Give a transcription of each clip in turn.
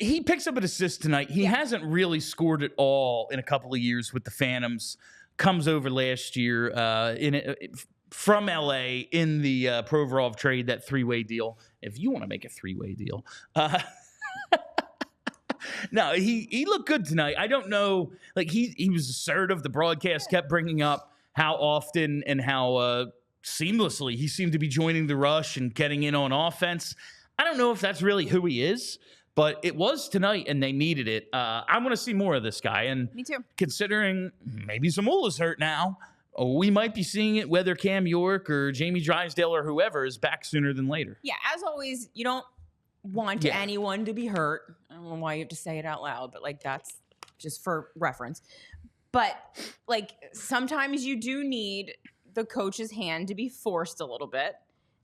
he picks up an assist tonight. He hasn't really scored at all in a couple of years with the Phantoms. Comes over last year from LA in the Provorov trade, that 3-way deal. If you want to make a 3-way deal. No, he looked good tonight. I don't know. Like, he was assertive. The broadcast kept bringing up how often and how seamlessly he seemed to be joining the rush and getting in on offense. I don't know if that's really who he is, but it was tonight, and they needed it. I want to see more of this guy. And me too. Considering maybe Zamula's hurt now, we might be seeing it whether Cam York or Jamie Drysdale or whoever is back sooner than later. Yeah, as always, you don't want anyone to be hurt. I don't know why you have to say it out loud, but like that's just for reference. But like sometimes you do need the coach's hand to be forced a little bit.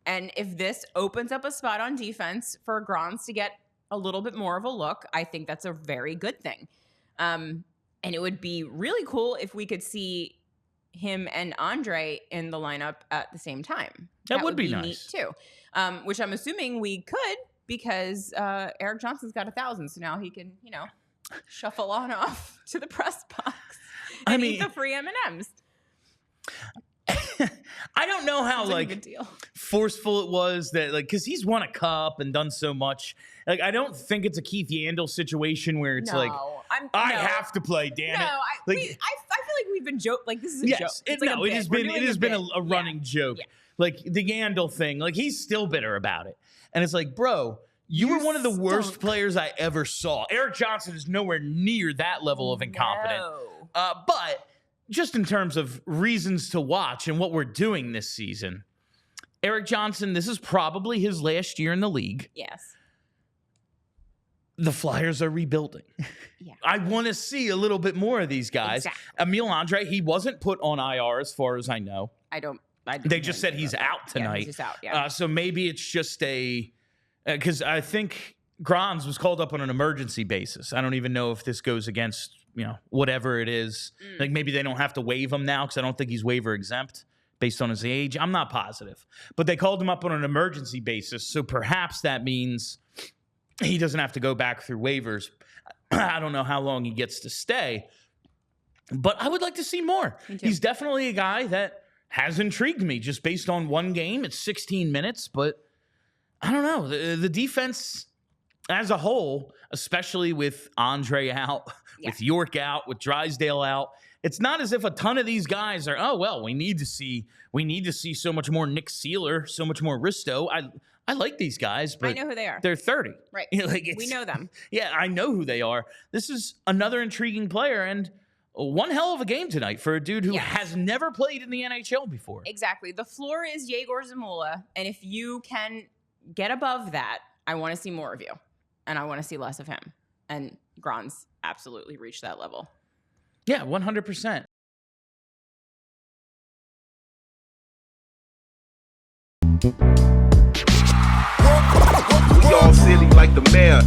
And if this opens up a spot on defense for Grans to get a little bit more of a look, I think that's a very good thing. And it would be really cool if we could see him and Andrae in the lineup at the same time. That would be neat nice too. Which I'm assuming we could because Erik Johnson's got 1,000, so now he can, shuffle on off to the press box and eat the free M&Ms. I don't know how forceful it was that because he's won a cup and done so much. Like I don't think it's a Keith Yandel situation where it's I have to play. Damn it! I feel like we've been joke. Like this is a joke. It has been a running joke. Yeah. Like the Yandel thing. Like he's still bitter about it, and it's like, bro, you were one of the worst players I ever saw. Erik Johnson is nowhere near that level of incompetent. No. But just in terms of reasons to watch and what we're doing this season, Erik Johnson, this is probably his last year in the league. Yes. The Flyers are rebuilding. Yeah. I want to see a little bit more of these guys. Exactly. Emil Andrae, he wasn't put on IR as far as I know. They just said he's out tonight. Yeah, he's just out, yeah. So maybe it's just because I think Grans was called up on an emergency basis. I don't even know if this goes against, whatever it is. Like maybe they don't have to waive him now because I don't think he's waiver exempt based on his age. I'm not positive. But they called him up on an emergency basis. So perhaps that means he doesn't have to go back through waivers. I don't know how long he gets to stay. But I would like to see more. He's definitely a guy that has intrigued me just based on one game. It's 16 minutes, but I don't know. The defense as a whole, especially with Andrae out, with York out, with Drysdale out, it's not as if a ton of these guys are, we need to see so much more Nick Seeler, so much more Risto. I like these guys, but I know who they are. They're 30. Right. We know them. Yeah, I know who they are. This is another intriguing player and one hell of a game tonight for a dude who has never played in the NHL before. Exactly. The floor is Yegor Zamula, and if you can get above that, I want to see more of you, and I want to see less of him. And Grans absolutely reached that level. Yeah, 100%. We all silly like the mayor.